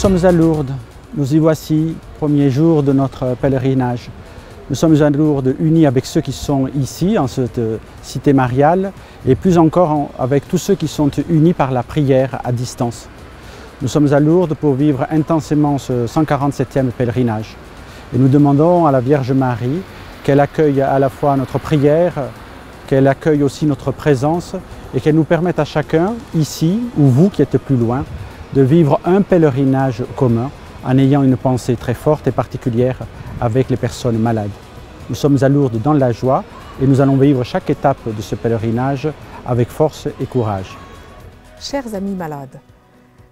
sommes à Lourdes, nous y voici, premier jour de notre pèlerinage. Nous sommes à Lourdes unis avec ceux qui sont ici, en cette cité mariale, et plus encore avec tous ceux qui sont unis par la prière à distance. Nous sommes à Lourdes pour vivre intensément ce 147e pèlerinage. Et nous demandons à la Vierge Marie qu'elle accueille à la fois notre prière, qu'elle accueille aussi notre présence et qu'elle nous permette à chacun, ici ou vous qui êtes plus loin, de vivre un pèlerinage commun en ayant une pensée très forte et particulière avec les personnes malades. Nous sommes à Lourdes dans la joie et nous allons vivre chaque étape de ce pèlerinage avec force et courage. Chers amis malades,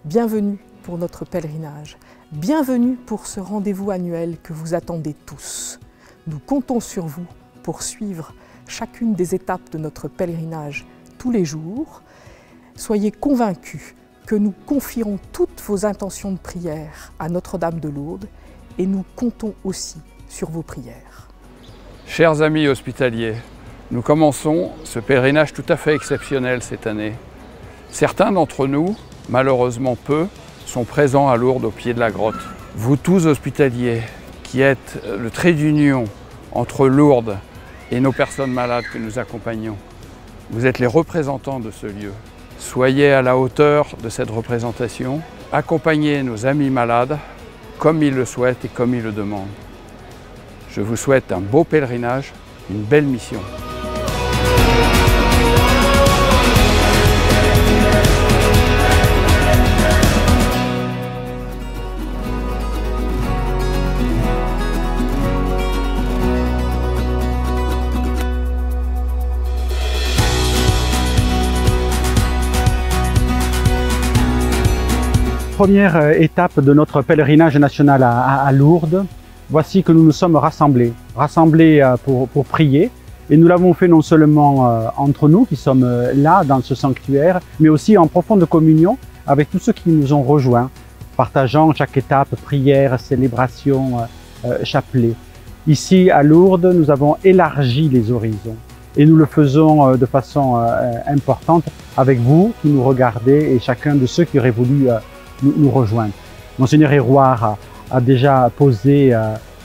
bienvenue pour notre pèlerinage. Bienvenue pour ce rendez-vous annuel que vous attendez tous. Nous comptons sur vous pour suivre chacune des étapes de notre pèlerinage tous les jours. Soyez convaincus que nous confierons toutes vos intentions de prière à Notre-Dame de Lourdes et nous comptons aussi sur vos prières. Chers amis hospitaliers, nous commençons ce pèlerinage tout à fait exceptionnel cette année. Certains d'entre nous, malheureusement peu, sont présents à Lourdes au pied de la grotte. Vous tous hospitaliers, qui êtes le trait d'union entre Lourdes et nos personnes malades que nous accompagnons, vous êtes les représentants de ce lieu. Soyez à la hauteur de cette représentation, accompagnez nos amis malades comme ils le souhaitent et comme ils le demandent. Je vous souhaite un beau pèlerinage, une belle mission. Première étape de notre pèlerinage national à Lourdes, voici que nous nous sommes rassemblés pour prier. Et nous l'avons fait non seulement entre nous qui sommes là dans ce sanctuaire, mais aussi en profonde communion avec tous ceux qui nous ont rejoints, partageant chaque étape, prière, célébration, chapelet. Ici à Lourdes, nous avons élargi les horizons et nous le faisons de façon importante avec vous qui nous regardez et chacun de ceux qui auraient voulu nous rejoindre. Monseigneur Hérouard a déjà posé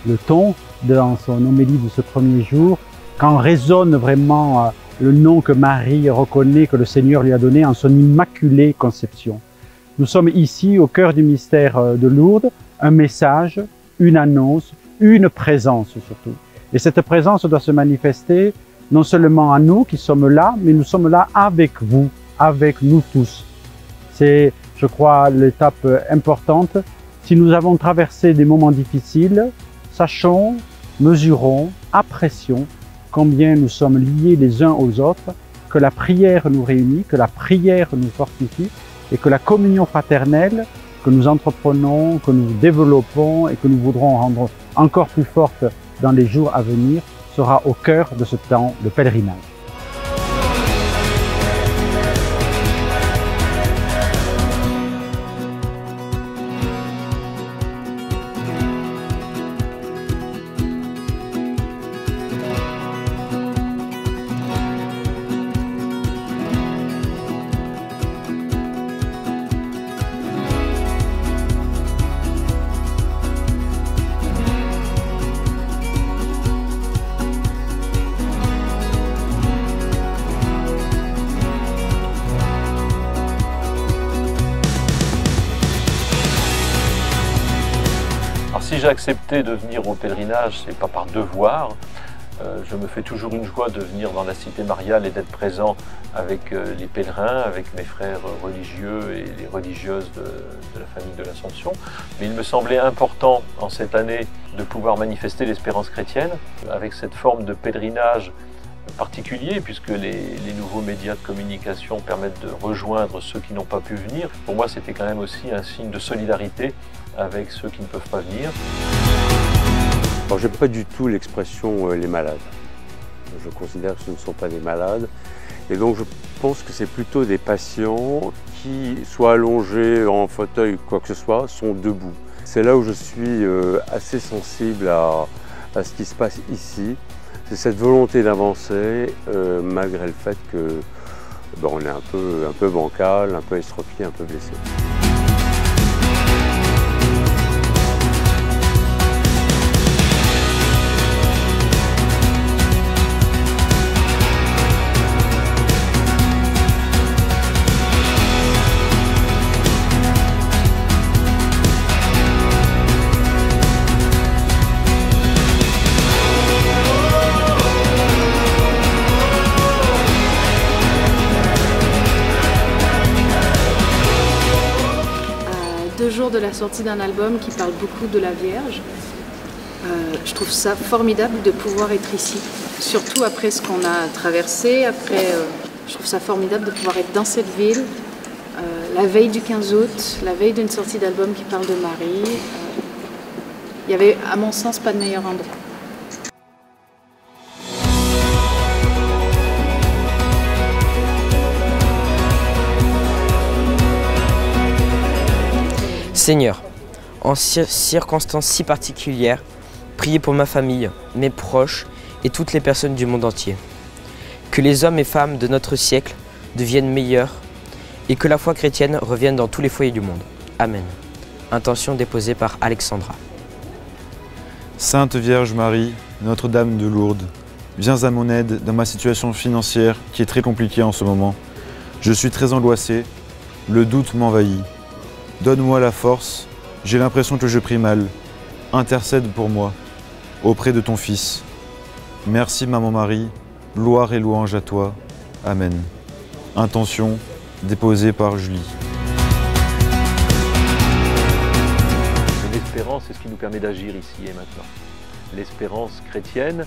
le ton dans son homélie de ce premier jour, quand résonne vraiment le nom que Marie reconnaît, que le Seigneur lui a donné en son immaculée conception. Nous sommes ici au cœur du mystère de Lourdes, un message, une annonce, une présence surtout. Et cette présence doit se manifester non seulement à nous qui sommes là, mais nous sommes là avec vous, avec nous tous. C'est, je crois, l'étape importante. Si nous avons traversé des moments difficiles, sachons, mesurons, apprécions combien nous sommes liés les uns aux autres, que la prière nous réunit, que la prière nous fortifie et que la communion fraternelle que nous entreprenons, que nous développons et que nous voudrons rendre encore plus forte dans les jours à venir sera au cœur de ce temps de pèlerinage. Si j'ai accepté de venir au pèlerinage, c'est pas par devoir. Je me fais toujours une joie de venir dans la cité mariale et d'être présent avec les pèlerins, avec mes frères religieux et les religieuses de la famille de l'Assomption. Mais il me semblait important en cette année de pouvoir manifester l'espérance chrétienne avec cette forme de pèlerinage particulier, puisque les nouveaux médias de communication permettent de rejoindre ceux qui n'ont pas pu venir. Pour moi, c'était quand même aussi un signe de solidarité avec ceux qui ne peuvent pas venir. Alors, j'aime pas du tout l'expression les malades. Je considère que ce ne sont pas des malades. Et donc, je pense que c'est plutôt des patients qui, soit allongés en fauteuil ou quoi que ce soit, sont debout. C'est là où je suis assez sensible à ce qui se passe ici. C'est cette volonté d'avancer, malgré le fait que on est un peu bancal, un peu estropié, un peu blessé. de la sortie d'un album qui parle beaucoup de la Vierge. Je trouve ça formidable de pouvoir être ici, surtout après ce qu'on a traversé. Je trouve ça formidable de pouvoir être dans cette ville, la veille du 15 août, la veille d'une sortie d'album qui parle de Marie. Il n'y avait, à mon sens, pas de meilleur endroit. Seigneur, en circonstances si particulières, priez pour ma famille, mes proches et toutes les personnes du monde entier. Que les hommes et femmes de notre siècle deviennent meilleurs et que la foi chrétienne revienne dans tous les foyers du monde. Amen. Intention déposée par Alexandra. Sainte Vierge Marie, Notre-Dame de Lourdes, viens à mon aide dans ma situation financière qui est très compliquée en ce moment. Je suis très angoissé, le doute m'envahit. Donne-moi la force, j'ai l'impression que je prie mal. Intercède pour moi, auprès de ton Fils. Merci Maman Marie, gloire et louange à toi. Amen. Intention déposée par Julie. L'espérance, c'est ce qui nous permet d'agir ici et maintenant. L'espérance chrétienne,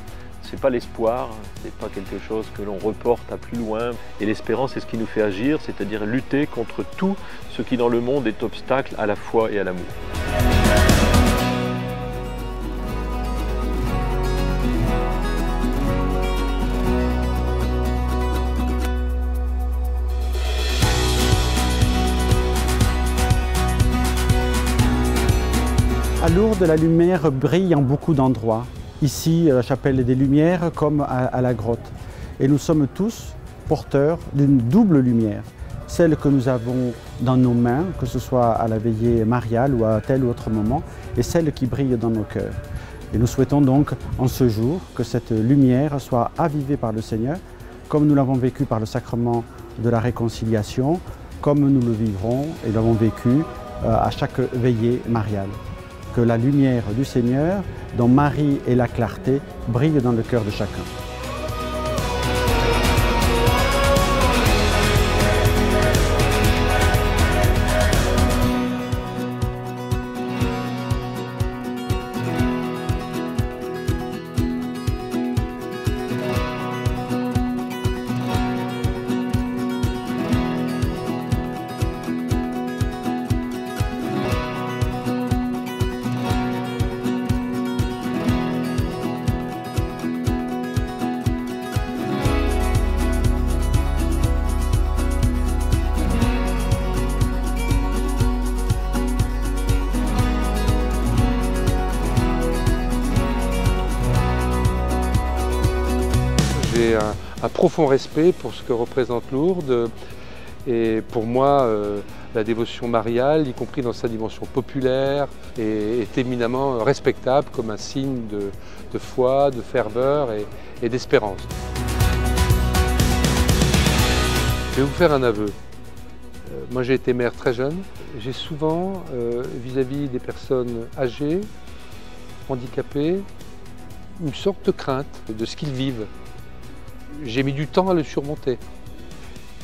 c'est pas l'espoir, c'est pas quelque chose que l'on reporte à plus loin. Et l'espérance, c'est ce qui nous fait agir, c'est-à-dire lutter contre tout ce qui dans le monde est obstacle à la foi et à l'amour. À Lourdes, la lumière brille en beaucoup d'endroits. Ici, à la chapelle des Lumières, comme à la grotte. Et nous sommes tous porteurs d'une double lumière. Celle que nous avons dans nos mains, que ce soit à la veillée mariale ou à tel ou autre moment, et celle qui brille dans nos cœurs. Et nous souhaitons donc, en ce jour, que cette lumière soit avivée par le Seigneur, comme nous l'avons vécu par le sacrement de la réconciliation, comme nous le vivrons et l'avons vécu à chaque veillée mariale. Que la lumière du Seigneur, dont Marie est la clarté, brille dans le cœur de chacun. J'ai un profond respect pour ce que représente Lourdes et pour moi la dévotion mariale, y compris dans sa dimension populaire, est éminemment respectable comme un signe de foi, de ferveur et d'espérance. Je vais vous faire un aveu. Moi j'ai été maire très jeune. J'ai souvent, vis-à-vis des personnes âgées, handicapées, une sorte de crainte de ce qu'ils vivent. J'ai mis du temps à le surmonter.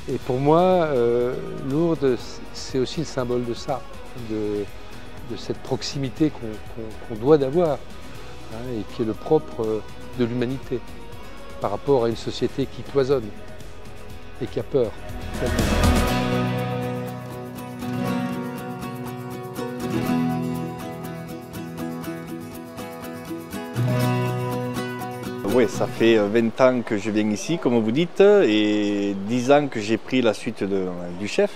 Et pour moi, Lourdes, c'est aussi le symbole de ça, de cette proximité qu'on doit d'avoir, hein, et qui est le propre de l'humanité par rapport à une société qui cloisonne et qui a peur. Oui, ça fait 20 ans que je viens ici, comme vous dites, et 10 ans que j'ai pris la suite du chef.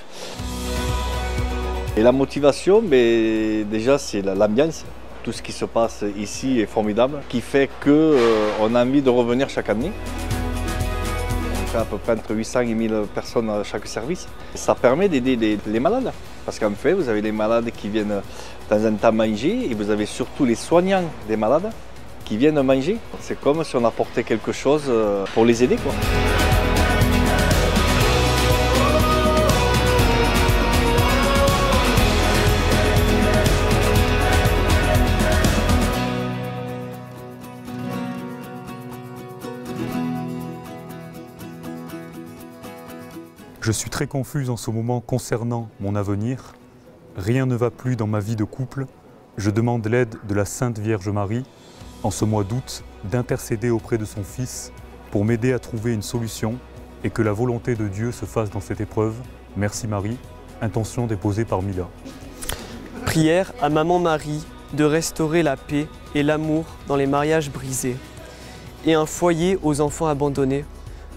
Et la motivation, déjà, c'est l'ambiance. Tout ce qui se passe ici est formidable, qui fait qu'on a envie de revenir chaque année. On fait à peu près entre 800 et 1000 personnes à chaque service. Ça permet d'aider les malades, parce qu'en fait, vous avez les malades qui viennent de temps en temps manger, et vous avez surtout les soignants des malades qui viennent manger. C'est comme si on apportait quelque chose pour les aider, quoi. Je suis très confuse en ce moment concernant mon avenir. Rien ne va plus dans ma vie de couple. Je demande l'aide de la Sainte Vierge Marie, en ce mois d'août, d'intercéder auprès de son Fils pour m'aider à trouver une solution et que la volonté de Dieu se fasse dans cette épreuve. Merci Marie. Intention déposée par Mila. Prière à Maman Marie de restaurer la paix et l'amour dans les mariages brisés et un foyer aux enfants abandonnés.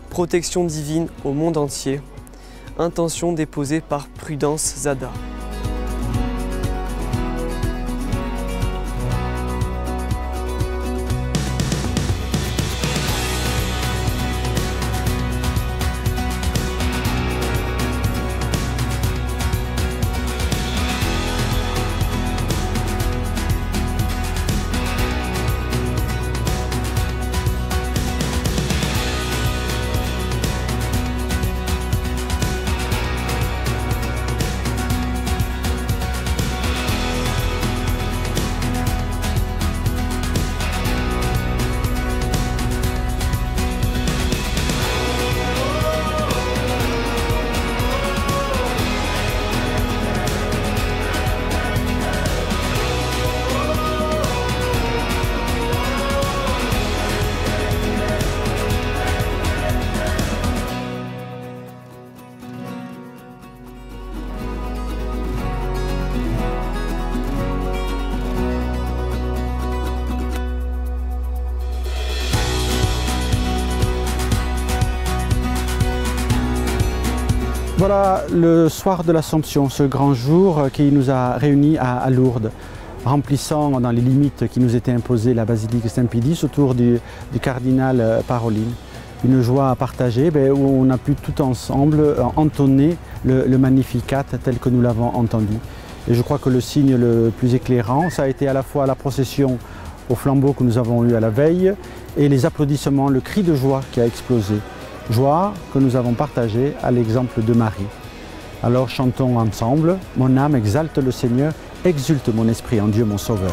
Protection divine au monde entier. Intention déposée par Prudence Zada. Voilà le soir de l'Assomption, ce grand jour qui nous a réunis à Lourdes, remplissant dans les limites qui nous étaient imposées la basilique Saint-Pédis autour du cardinal Parolin. Une joie à partager où on a pu tout ensemble entonner le Magnificat tel que nous l'avons entendu. Et je crois que le signe le plus éclairant, ça a été à la fois la procession au flambeau que nous avons eu à la veille et les applaudissements, le cri de joie qui a explosé. Joie que nous avons partagée à l'exemple de Marie. Alors chantons ensemble, mon âme exalte le Seigneur, exulte mon esprit en Dieu mon Sauveur.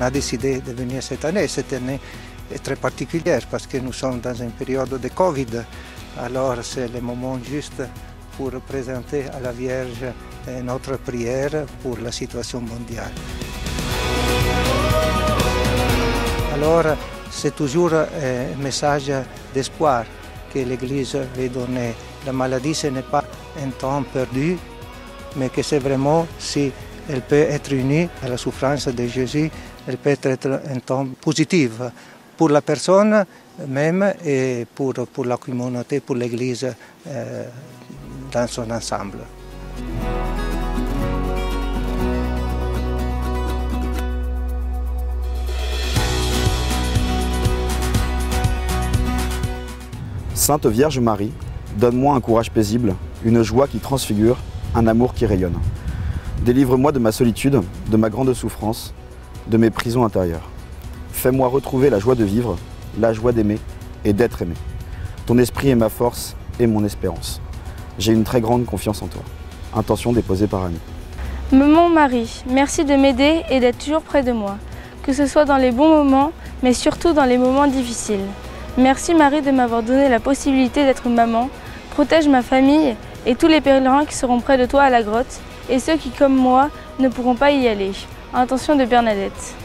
On a décidé de venir cette année. Cette année est très particulière parce que nous sommes dans une période de Covid. Alors c'est le moment juste pour présenter à la Vierge notre prière pour la situation mondiale. Alors c'est toujours un message d'espoir que l'Église veut donner. La maladie, ce n'est pas un temps perdu, mais que c'est vraiment, si elle peut être unie à la souffrance de Jésus, elle peut être un temps positif pour la personne même et pour la communauté, pour l'Église dans son ensemble. Sainte Vierge Marie, donne-moi un courage paisible, une joie qui transfigure, un amour qui rayonne. Délivre-moi de ma solitude, de ma grande souffrance, de mes prisons intérieures. Fais-moi retrouver la joie de vivre, la joie d'aimer et d'être aimé. Ton esprit est ma force et mon espérance. J'ai une très grande confiance en toi. Intention déposée par Annie. Maman Marie, merci de m'aider et d'être toujours près de moi, que ce soit dans les bons moments, mais surtout dans les moments difficiles. Merci Marie de m'avoir donné la possibilité d'être maman. Protège ma famille et tous les pèlerins qui seront près de toi à la grotte et ceux qui, comme moi, ne pourront pas y aller. Intention de Bernadette.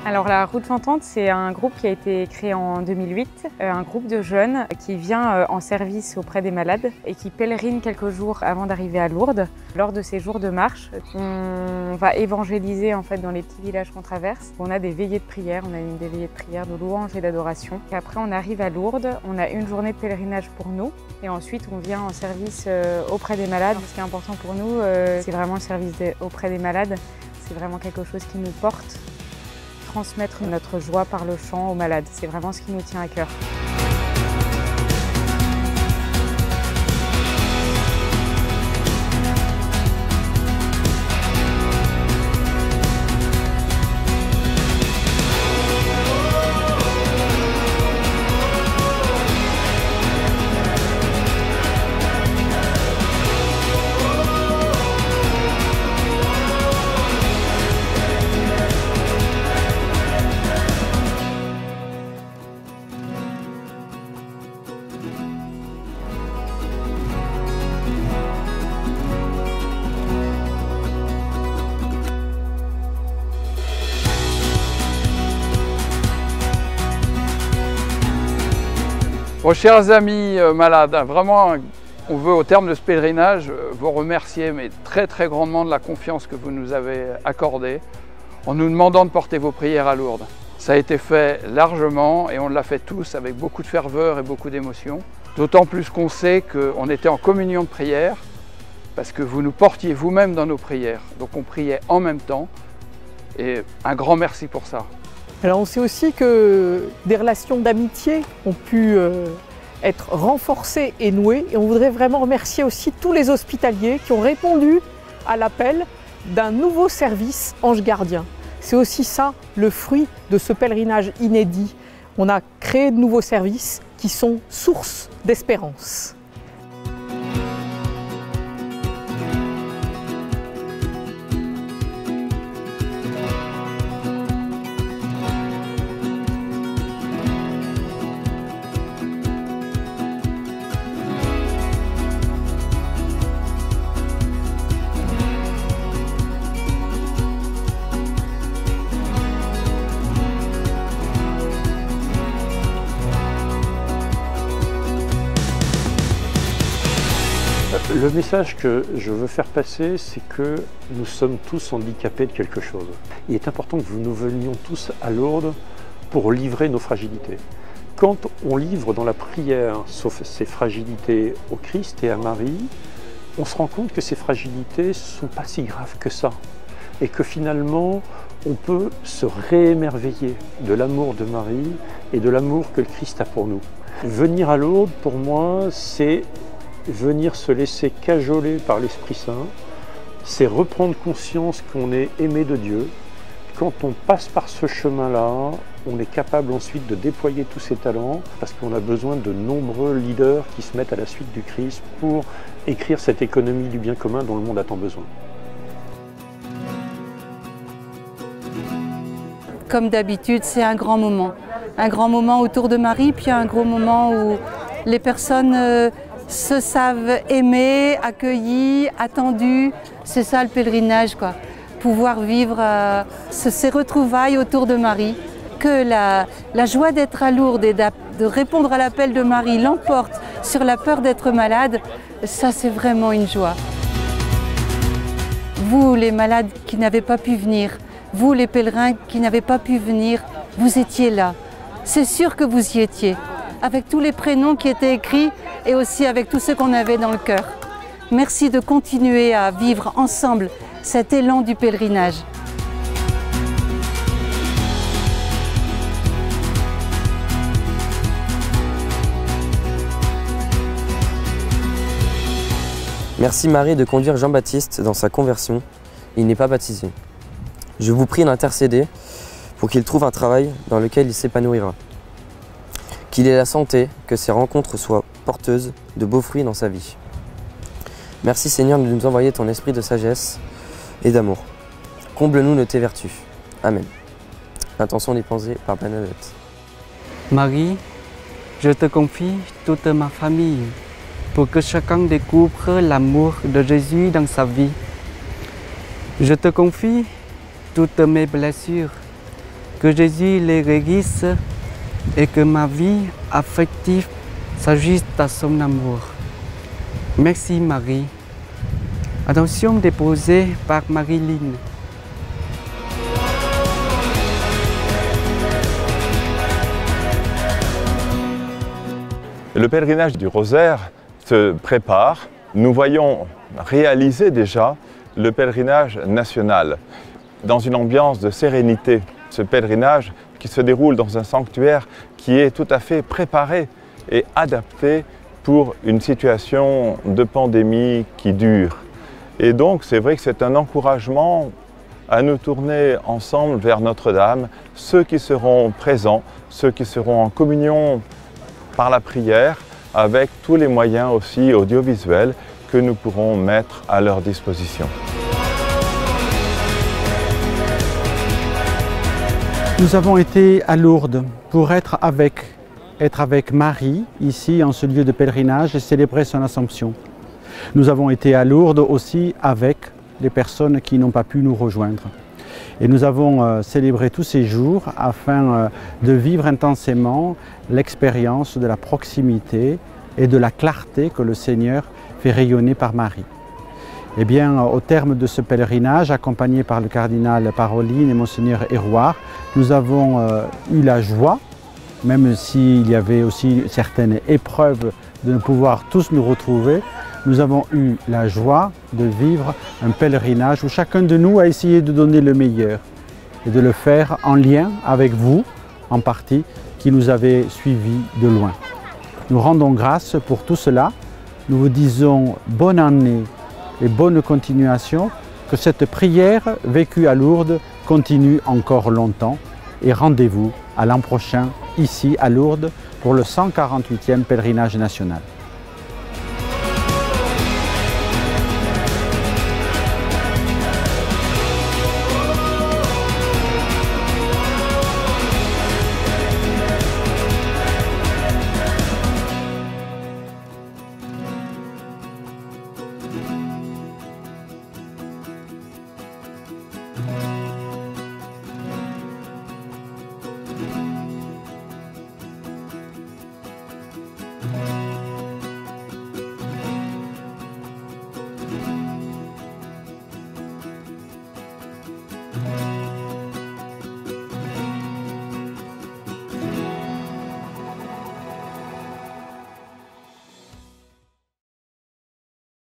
Alors Alors la Route Chantante, c'est un groupe qui a été créé en 2008, un groupe de jeunes qui vient en service auprès des malades et qui pèlerine quelques jours avant d'arriver à Lourdes. Lors de ces jours de marche, on va évangéliser en fait dans les petits villages qu'on traverse. On a des veillées de prière, on a des veillées de prière, de louange et d'adoration. Après on arrive à Lourdes, on a une journée de pèlerinage pour nous et ensuite on vient en service auprès des malades. Ce qui est important pour nous, c'est vraiment le service auprès des malades. C'est vraiment quelque chose qui nous porte. Transmettre notre joie par le chant aux malades, c'est vraiment ce qui nous tient à cœur. Bon, chers amis malades, vraiment, on veut au terme de ce pèlerinage vous remercier mais très grandement de la confiance que vous nous avez accordée en nous demandant de porter vos prières à Lourdes. Ça a été fait largement et on l'a fait tous avec beaucoup de ferveur et beaucoup d'émotion. D'autant plus qu'on sait qu'on était en communion de prière parce que vous nous portiez vous-même dans nos prières. Donc on priait en même temps et un grand merci pour ça. Alors on sait aussi que des relations d'amitié ont pu être renforcées et nouées et on voudrait vraiment remercier aussi tous les hospitaliers qui ont répondu à l'appel d'un nouveau service Ange Gardien. C'est aussi ça le fruit de ce pèlerinage inédit. On a créé de nouveaux services qui sont source d'espérance. Le message que je veux faire passer, c'est que nous sommes tous handicapés de quelque chose. Il est important que nous venions tous à Lourdes pour livrer nos fragilités. Quand on livre dans la prière, sauf ces fragilités au Christ et à Marie, on se rend compte que ces fragilités ne sont pas si graves que ça. Et que finalement, on peut se réémerveiller de l'amour de Marie et de l'amour que le Christ a pour nous. Venir à Lourdes, pour moi, c'est venir se laisser cajoler par l'Esprit Saint, c'est reprendre conscience qu'on est aimé de Dieu. Quand on passe par ce chemin-là, on est capable ensuite de déployer tous ses talents parce qu'on a besoin de nombreux leaders qui se mettent à la suite du Christ pour écrire cette économie du bien commun dont le monde a tant besoin. Comme d'habitude, c'est un grand moment autour de Marie, puis un gros moment où les personnes se savent aimer, accueillis, attendus. C'est ça le pèlerinage, quoi. Pouvoir vivre ces retrouvailles autour de Marie. Que la joie d'être à Lourdes et de répondre à l'appel de Marie l'emporte sur la peur d'être malade, ça c'est vraiment une joie. Vous les malades qui n'avez pas pu venir, vous les pèlerins qui n'avez pas pu venir, vous étiez là. C'est sûr que vous y étiez, avec tous les prénoms qui étaient écrits et aussi avec tout ce qu'on avait dans le cœur. Merci de continuer à vivre ensemble cet élan du pèlerinage. Merci Marie de conduire Jean-Baptiste dans sa conversion. Il n'est pas baptisé. Je vous prie d'intercéder pour qu'il trouve un travail dans lequel il s'épanouira. Qu'il ait la santé, que ses rencontres soient porteuses de beaux fruits dans sa vie. Merci Seigneur de nous envoyer ton esprit de sagesse et d'amour. Comble-nous de tes vertus. Amen. Intention des pensées par Bernadette. Marie, je te confie toute ma famille pour que chacun découvre l'amour de Jésus dans sa vie. Je te confie toutes mes blessures que Jésus les guérisse et que ma vie affective s'ajuste à son amour. Merci Marie. Attention déposée par Marie-Line. Le pèlerinage du Rosaire se prépare. Nous voyons réaliser déjà le pèlerinage national dans une ambiance de sérénité. Ce pèlerinage qui se déroule dans un sanctuaire qui est tout à fait préparé et adapté pour une situation de pandémie qui dure. Et donc c'est vrai que c'est un encouragement à nous tourner ensemble vers Notre-Dame, ceux qui seront présents, ceux qui seront en communion par la prière, avec tous les moyens aussi audiovisuels que nous pourrons mettre à leur disposition. Nous avons été à Lourdes pour être avec Marie, ici en ce lieu de pèlerinage, et célébrer son Assomption. Nous avons été à Lourdes aussi avec les personnes qui n'ont pas pu nous rejoindre. Et nous avons célébré tous ces jours afin de vivre intensément l'expérience de la proximité et de la clarté que le Seigneur fait rayonner par Marie. Eh bien, au terme de ce pèlerinage, accompagné par le cardinal Parolin et Monseigneur Hérouard, nous avons eu la joie, même s'il y avait aussi certaines épreuves de ne pouvoir tous nous retrouver, nous avons eu la joie de vivre un pèlerinage où chacun de nous a essayé de donner le meilleur et de le faire en lien avec vous, en partie, qui nous avez suivis de loin. Nous rendons grâce pour tout cela. Nous vous disons bonne année et bonne continuation, que cette prière vécue à Lourdes continue encore longtemps et rendez-vous à l'an prochain ici à Lourdes pour le 148e pèlerinage national.